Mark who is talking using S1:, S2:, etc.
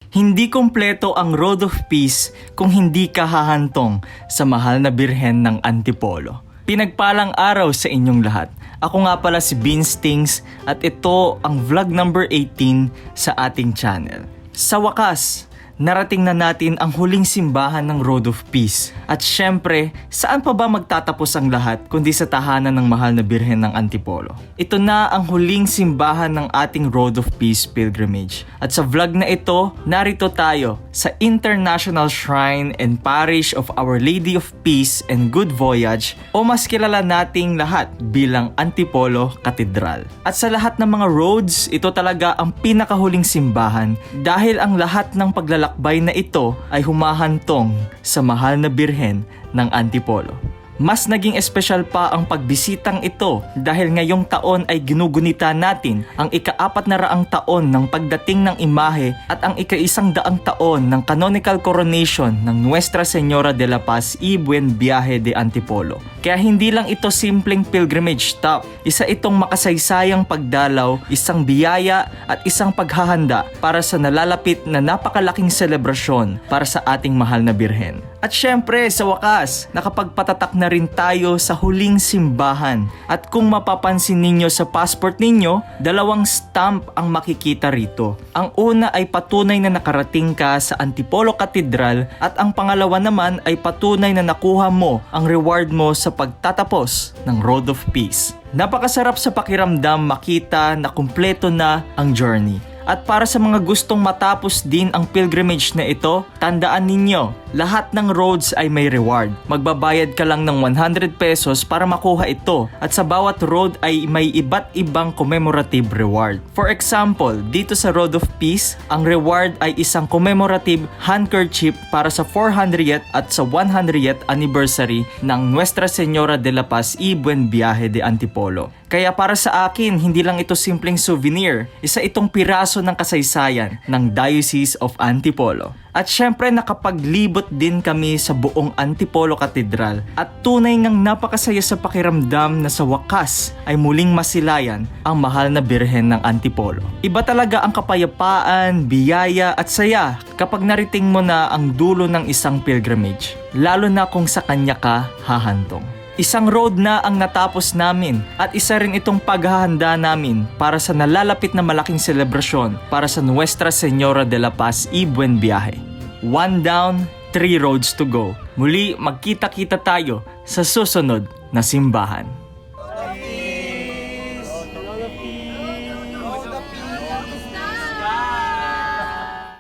S1: Hindi kumpleto ang Road of Peace kung hindi ka hahantong sa mahal na birhen ng Antipolo. Pinagpalang araw sa inyong lahat. Ako nga pala si Beanstings at ito ang vlog number 18 sa ating channel. Sa wakas, narating na natin ang huling simbahan ng Road of Peace. At syempre, saan pa ba magtatapos ang lahat kundi sa tahanan ng mahal na birhen ng Antipolo? Ito na ang huling simbahan ng ating Road of Peace pilgrimage. At sa vlog na ito, narito tayo sa International Shrine and Parish of Our Lady of Peace and Good Voyage o mas kilala nating lahat bilang Antipolo Cathedral. At sa lahat ng mga roads, ito talaga ang pinakahuling simbahan dahil ang lahat ng paglalakbay na ito ay humahantong sa mahal na birhen ng Antipolo. Mas naging espesyal pa ang pagbisitang ito dahil ngayong taon ay ginugunita natin ang ika-400 taon ng pagdating ng imahe at ang ika-100 taon ng canonical coronation ng Nuestra Señora de la Paz y Buen Viaje de Antipolo. Kaya hindi lang ito simpleng pilgrimage stop, isa itong makasaysayang pagdalaw, isang biyaya at isang paghahanda para sa nalalapit na napakalaking selebrasyon para sa ating mahal na birhen. At syempre, sa wakas, nakapagpatatak na rin tayo sa huling simbahan. At kung mapapansin ninyo sa passport ninyo, 2 stamp ang makikita rito. Ang una ay patunay na nakarating ka sa Antipolo Cathedral at ang pangalawa naman ay patunay na nakuha mo ang reward mo sa pagtatapos ng Road of Peace. Napakasarap sa pakiramdam makita na kumpleto na ang journey. At para sa mga gustong matapos din ang pilgrimage na ito, tandaan ninyo, lahat ng roads ay may reward. Magbabayad ka lang ng 100 pesos para makuha ito at sa bawat road ay may iba't ibang commemorative reward. For example, dito sa Road of Peace, ang reward ay isang commemorative handkerchief para sa 400th at sa 100th anniversary ng Nuestra Señora de la Paz y Buen Viaje de Antipolo. Kaya para sa akin, hindi lang ito simpleng souvenir, isa itong piraso ng kasaysayan ng Diocese of Antipolo. At syempre nakapaglibot din kami sa buong Antipolo Cathedral at tunay ngang napakasaya sa pakiramdam na sa wakas ay muling masilayan ang mahal na birhen ng Antipolo. Iba talaga ang kapayapaan, biyaya at saya kapag nariting mo na ang dulo ng isang pilgrimage, lalo na kung sa kanya ka hahantong. Isang road na ang natapos namin at isa rin itong paghahanda namin para sa nalalapit na malaking selebrasyon para sa Nuestra Señora de la Paz y Buen Viaje. 1 down, 3 roads to go. Muli magkita-kita tayo sa susunod na simbahan.